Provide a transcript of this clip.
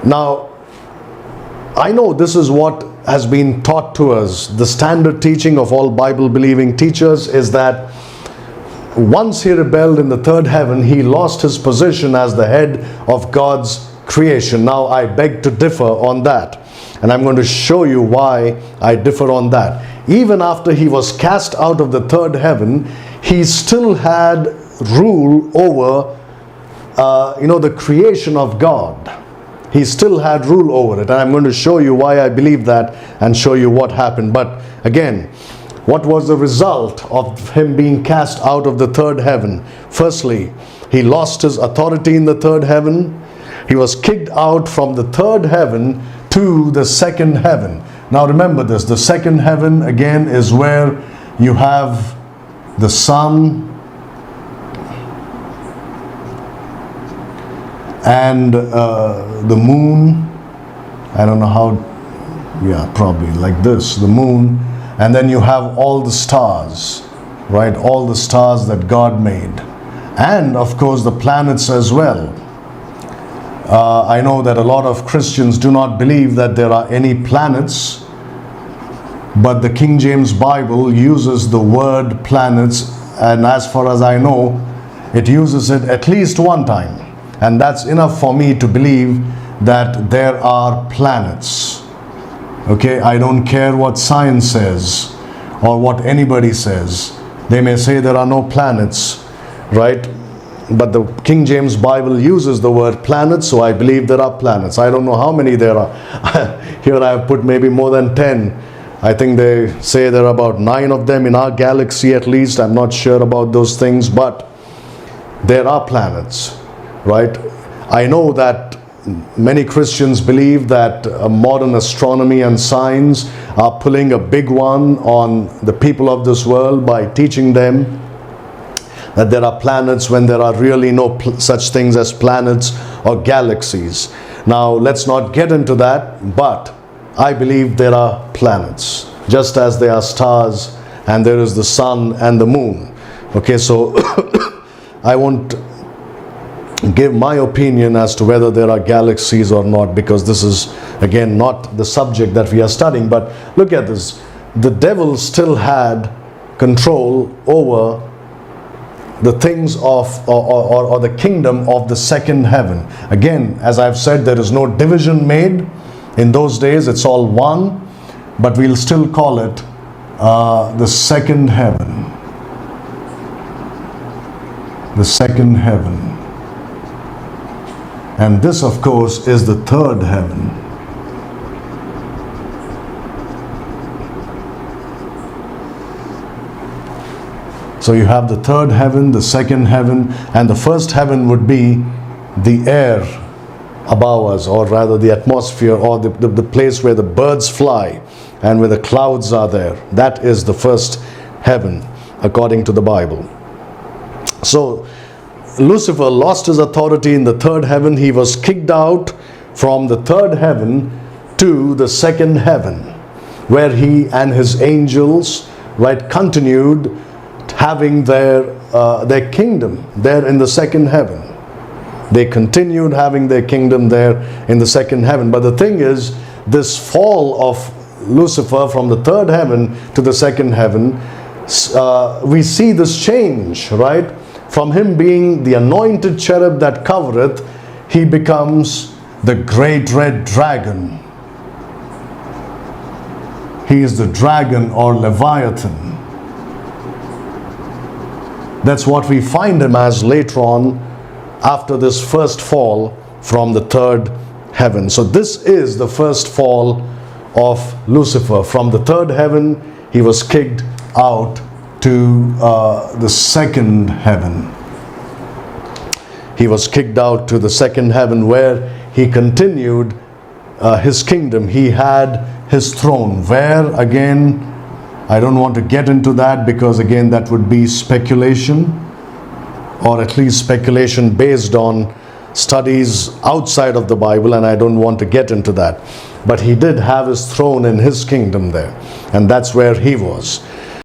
Now, I know this is what has been taught to us. The standard teaching of all Bible-believing teachers is that once he rebelled in the third heaven, he lost his position as the head of God's creation. Now, I beg to differ on that. And I'm going to show you why I differ on that. Even after he was cast out of the third heaven, he still had rule over, the creation of God. He still had rule over it. And I'm going to show you why I believe that and show you what happened. But again, what was the result of him being cast out of the third heaven? Firstly, he lost his authority in the third heaven. He was kicked out from the third heaven to the second heaven. Now remember this, the second heaven again is where you have the sun and the moon. I don't know how, probably like this, the moon, and then you have all the stars, right? All the stars that God made, and of course the planets as well. I know that a lot of Christians do not believe that there are any planets, but the King James Bible uses the word planets, and as far as I know, it uses it at least one time. And that's enough for me to believe that there are planets. Okay, I don't care what science says or what anybody says. They may say there are no planets, right? But the King James Bible uses the word planets, so I believe there are planets. I don't know how many there are. Here I have put maybe more than 10. I think they say there are about 9 of them in our galaxy at least. I'm not sure about those things, but there are planets. Right? I know that many Christians believe that modern astronomy and science are pulling a big one on the people of this world by teaching them that there are planets when there are really no such things as planets or galaxies. Now, let's not get into that, but I believe there are planets, just as there are stars and there is the sun and the moon. Okay, so I won't give my opinion as to whether there are galaxies or not, because this is again not the subject that we are studying. But look at this, the devil still had control over the things of or the kingdom of the second heaven. Again, as I've said, there is no division made in those days, it's all one, but we'll still call it the second heaven. The second heaven. And this, of course, is the third heaven. So you have the third heaven, the second heaven, and the first heaven would be the air above us, or rather the atmosphere, or the place where the birds fly and where the clouds are there. That is the first heaven, according to the Bible. So Lucifer lost his authority in the third heaven. He was kicked out from the third heaven to the second heaven, where he and his angels, right, continued having their kingdom there in the second heaven. They continued having their kingdom there in the second heaven. But the thing is, this fall of Lucifer from the third heaven to the second heaven, we see this change, right? From him being the anointed cherub that covereth, he becomes the great red dragon. He is the dragon or Leviathan. That's what we find him as later on, after this first fall from the third heaven. So this is the first fall of Lucifer. From the third heaven, he was kicked out to the second heaven. He was kicked out to the second heaven, where he continued his kingdom. He had his throne, where, again, I don't want to get into that, because again that would be speculation, or at least speculation based on studies outside of the Bible, and I don't want to get into that. But he did have his throne in his kingdom there, and that's where he was.